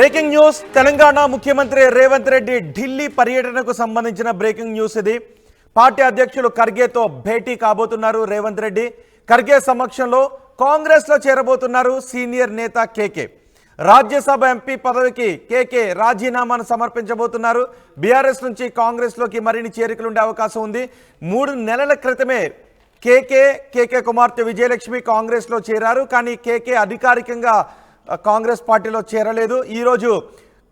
Breaking news Telangana ముఖ్యమంత్రి రేవంత్ రెడ్డి ఢిల్లీ పర్యటనకు సంబంధించిన బ్రేకింగ్ న్యూస్ ఇది. పార్టీ అధ్యక్షులు ఖర్గేతో భేటీ కాబోతున్నారు రేవంత్ రెడ్డి. ఖర్గే సమక్షంలో కాంగ్రెస్ లో చేరబోతున్నారు సీనియర్ నేత కేకే. రాజ్యసభ ఎంపీ పదవికి కేకే రాజీనామాను సమర్పించబోతున్నారు. బీఆర్ఎస్ నుంచి కాంగ్రెస్ లోకి మరిన్ని చేరికలు ఉండే అవకాశం ఉంది. 3 నెలల క్రితమే కేకే కుమార్తె విజయలక్ష్మి కాంగ్రెస్ లో చేరారు. కానీ కేకే అధికారికంగా కాంగ్రెస్ పార్టీలో చేరలేదు. ఈరోజు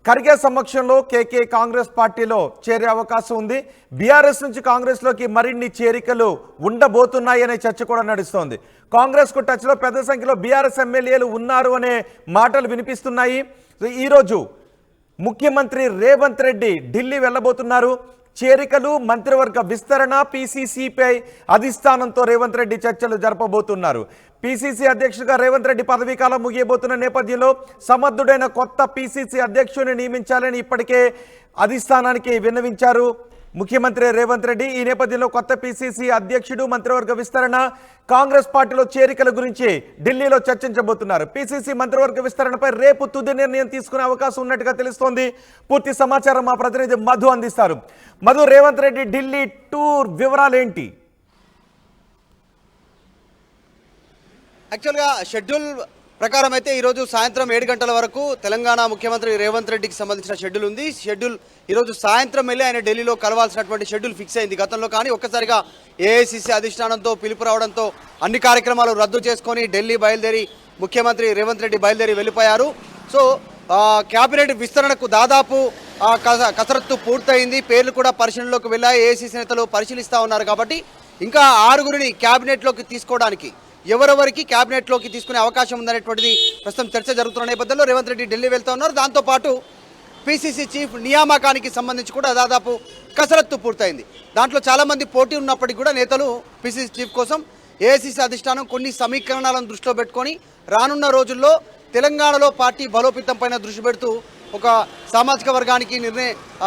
ఖర్గే సమక్షంలో కేకే కాంగ్రెస్ పార్టీలో చేరే అవకాశం ఉంది. బీఆర్ఎస్ నుంచి కాంగ్రెస్లోకి మరిన్ని చేరికలు ఉండబోతున్నాయనే చర్చ కూడా నడుస్తోంది. కాంగ్రెస్కు టచ్లో పెద్ద సంఖ్యలో బీఆర్ఎస్ ఎమ్మెల్యేలు ఉన్నారు అనే మాటలు వినిపిస్తున్నాయి. ఈరోజు ముఖ్యమంత్రి రేవంత్ రెడ్డి ఢిల్లీ వెళ్ళబోతున్నారు. చేరికలు, మంత్రివర్గ విస్తరణ, పీసీసీపై అధిష్టానంతో రేవంత్ రెడ్డి చర్చలు జరపబోతున్నారు. పీసీసీ అధ్యక్షుడిగా రేవంత్ రెడ్డి పదవీకాలం ముగియబోతున్న నేపథ్యంలో సమర్థుడైన కొత్త పీసీసీ అధ్యక్షుడిని నియమించాలని ఇప్పటికే అధిష్టానానికి విన్నవించారు ముఖ్యమంత్రి రేవంత్ రెడ్డి. ఈ నేపథ్యంలో కొత్త పీసీసీ అధ్యక్షుడు, మంత్రివర్గ విస్తరణ, కాంగ్రెస్ పార్టీలో చేరికల గురించి ఢిల్లీలో చర్చించబోతున్నారు. పీసీసీ మంత్రివర్గ విస్తరణపై రేపు తుది నిర్ణయం తీసుకునే అవకాశం ఉన్నట్టుగా తెలుస్తోంది. పూర్తి సమాచారం మా ప్రతినిధి మధు అందిస్తారు. మధు, రేవంత్ రెడ్డి ఢిల్లీ టూర్ వివరాలు ఏంటి? యాక్చువల్గా షెడ్యూల్ ప్రకారం అయితే ఈరోజు సాయంత్రం 7 గంటల వరకు తెలంగాణ ముఖ్యమంత్రి రేవంత్ రెడ్డికి సంబంధించిన షెడ్యూల్ ఉంది. షెడ్యూల్ ఈరోజు సాయంత్రం వెళ్ళి ఆయన ఢిల్లీలో కలవాల్సినటువంటి షెడ్యూల్ ఫిక్స్ అయింది గతంలో. కానీ ఒక్కసారిగా ఏఐసీసీ అధిష్టానంతో పిలుపు రావడంతో అన్ని కార్యక్రమాలు రద్దు చేసుకొని ఢిల్లీ బయలుదేరి ముఖ్యమంత్రి రేవంత్ రెడ్డి బయలుదేరి వెళ్ళిపోయారు. సో క్యాబినెట్ విస్తరణకు దాదాపు కసరత్తు పూర్తయింది. పేర్లు కూడా పరిశీలనలోకి వెళ్ళాయి. ఏఐసీసీ నేతలు పరిశీలిస్తూ ఉన్నారు. కాబట్టి ఇంకా 6గురిని క్యాబినెట్లోకి తీసుకోవడానికి, ఎవరెవరికి క్యాబినెట్లోకి తీసుకునే అవకాశం ఉందనేటువంటిది ప్రస్తుతం చర్చ జరుగుతున్న నేపథ్యంలో రేవంత్ రెడ్డి ఢిల్లీ వెళ్తూ ఉన్నారు. దాంతోపాటు పీసీసీ చీఫ్ నియామకానికి సంబంధించి కూడా దాదాపు కసరత్తు పూర్తయింది. దాంట్లో చాలామంది పోటీ ఉన్నప్పటికీ కూడా నేతలు పీసీసీ చీఫ్ కోసం ఏఐసీసీ అధిష్టానం కొన్ని సమీకరణాలను దృష్టిలో పెట్టుకొని రానున్న రోజుల్లో తెలంగాణలో పార్టీ బలోపేతం పైన దృష్టి పెడుతూ ఒక సామాజిక వర్గానికి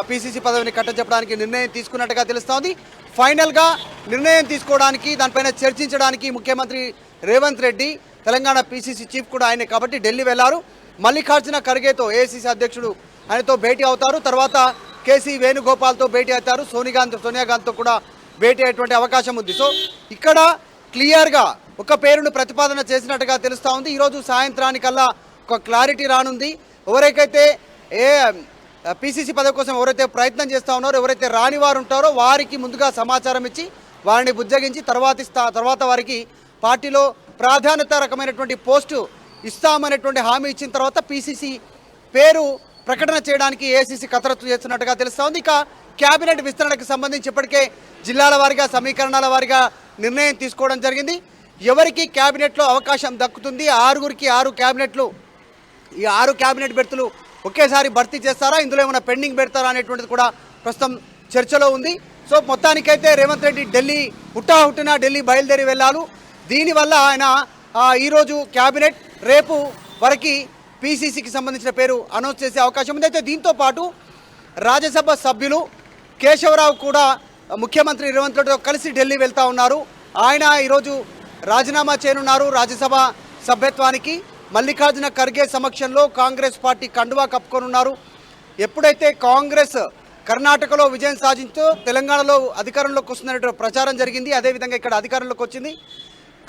పీసీసీ పదవిని కట్టజెప్పడానికి నిర్ణయం తీసుకున్నట్టుగా తెలుస్తోంది. ఫైనల్గా నిర్ణయం తీసుకోవడానికి, దానిపైన చర్చించడానికి ముఖ్యమంత్రి రేవంత్ రెడ్డి, తెలంగాణ పీసీసీ చీఫ్ కూడా ఆయనే కాబట్టి ఢిల్లీ వెళ్లారు. మల్లికార్జున ఖర్గేతో ఏఐసీసీ అధ్యక్షుడు ఆయనతో భేటీ అవుతారు. తర్వాత కేసీ వేణుగోపాల్తో భేటీ అవుతారు. సోనియా గాంధీతో కూడా భేటీ అయ్యేటువంటి అవకాశం ఉంది. సో ఇక్కడ క్లియర్గా ఒక పేరును ప్రతిపాదన చేసినట్టుగా తెలుస్తూ ఉంది. ఈరోజు సాయంత్రానికల్లా ఒక క్లారిటీ రానుంది. ఎవరికైతే పీసీసీ పదవి కోసం ఎవరైతే ప్రయత్నం చేస్తూ ఉన్నారో, ఎవరైతే రాని వారు ఉంటారో వారికి ముందుగా సమాచారం ఇచ్చి వారిని బుజ్జగించి తర్వాత వారికి పార్టీలో ప్రాధాన్యత రకమైనటువంటి పోస్టు ఇస్తామనేటువంటి హామీ ఇచ్చిన తర్వాత పీసీసీ పేరు ప్రకటన చేయడానికి ఏఐసీసీ కసరత్తు చేస్తున్నట్టుగా తెలుస్తూ ఉంది. ఇక క్యాబినెట్ విస్తరణకు సంబంధించి ఇప్పటికే జిల్లాల వారీగా, సమీకరణాల వారీగా నిర్ణయం తీసుకోవడం జరిగింది. ఎవరికి క్యాబినెట్లో అవకాశం దక్కుతుంది, 6గురికి 6 క్యాబినెట్లు, ఈ 6 క్యాబినెట్ బెర్తులు ఒకేసారి భర్తీ చేస్తారా, ఇందులో ఏమైనా పెండింగ్ పెడతారా అనేటువంటిది కూడా ప్రస్తుతం చర్చలో ఉంది. సో మొత్తానికైతే రేవంత్ రెడ్డి హుట్టాహుట్టిన ఢిల్లీ బయలుదేరి వెళ్ళారు. దీనివల్ల ఆయన ఈరోజు క్యాబినెట్, రేపు వరకు పీసీసీకి సంబంధించిన పేరు అనౌన్స్ చేసే అవకాశం ఉంది. అయితే దీంతో పాటు రాజ్యసభ సభ్యులు కేశవరావు కూడా ముఖ్యమంత్రి రేవంత్ రెడ్డితో కలిసి ఢిల్లీ వెళ్తూ ఉన్నారు. ఆయన ఈరోజు రాజీనామా చేయనున్నారు రాజ్యసభ సభ్యత్వానికి. మల్లికార్జున ఖర్గే సమక్షంలో కాంగ్రెస్ పార్టీ కండువా కప్పుకొనున్నారు. ఎప్పుడైతే కాంగ్రెస్ కర్ణాటకలో విజయం సాధించో తెలంగాణలో అధికారంలోకి వస్తున్నటువంటి ప్రచారం జరిగింది. అదేవిధంగా ఇక్కడ అధికారంలోకి వచ్చింది.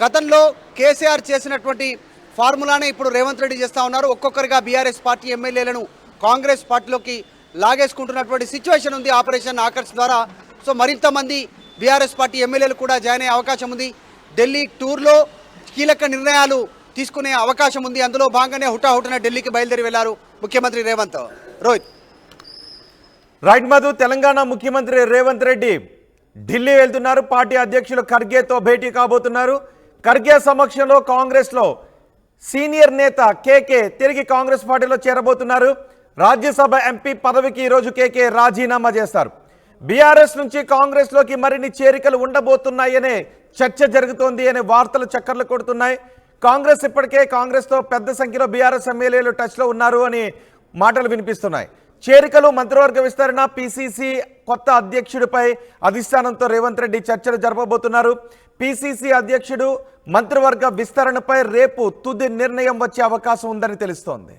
గతంలో కేసీఆర్ చేసినటువంటి ఫార్ములానే ఇప్పుడు రేవంత్ రెడ్డి చేస్తూ ఉన్నారు. ఒక్కొక్కరిగా బీఆర్ఎస్ పార్టీ ఎమ్మెల్యేలను కాంగ్రెస్ పార్టీలోకి లాగేసుకుంటున్నటువంటి సిచ్యువేషన్ ఉంది ఆపరేషన్ ఆకర్ష్ ద్వారా. సో మరింత మంది బీఆర్ఎస్ పార్టీ ఎమ్మెల్యేలు కూడా జాయిన్ అయ్యే అవకాశం ఉంది. ఢిల్లీ టూర్లో కీలక నిర్ణయాలు తీసుకునే అవకాశం ఉంది. అందులో భాగంగానే హుటాహుటిన ఢిల్లీకి బయలుదేరి వెళ్లారు ముఖ్యమంత్రి రేవంత్. రోహిత్. రైట్ మధు, తెలంగాణ ముఖ్యమంత్రి రేవంత్ రెడ్డి ఢిల్లీ వెళ్తున్నారు. పార్టీ అధ్యక్షులు ఖర్గేతో భేటీ కాబోతున్నారు. ఖర్గే సమక్షంలో కాంగ్రెస్లో సీనియర్ నేత కేకే తిరిగి కాంగ్రెస్ పార్టీలో చేరబోతున్నారు. రాజ్యసభ ఎంపీ పదవికి ఈరోజు కేకే రాజీనామా చేస్తారు. బీఆర్ఎస్ నుంచి కాంగ్రెస్లోకి మరిన్ని చేరికలు ఉండబోతున్నాయనే చర్చ జరుగుతోంది అనే వార్తలు చక్కర్లు కొడుతున్నాయి. కాంగ్రెస్ ఇప్పటికే కాంగ్రెస్తో పెద్ద సంఖ్యలో బీఆర్ఎస్ ఎమ్మెల్యేలు టచ్లో ఉన్నారు అని మాటలు వినిపిస్తున్నాయి. చేరికలు, మంత్రివర్గ విస్తరణ, పీసీసీ కొత్త అధ్యక్షుడిపై అధిష్టానంతో రేవంత్ రెడ్డి చర్చలు జరపబోతున్నారు. పీసీసీ అధ్యక్షుడు, మంత్రివర్గ విస్తరణపై రేపు తుది నిర్ణయం వచ్చే అవకాశం ఉందని తెలుస్తోంది.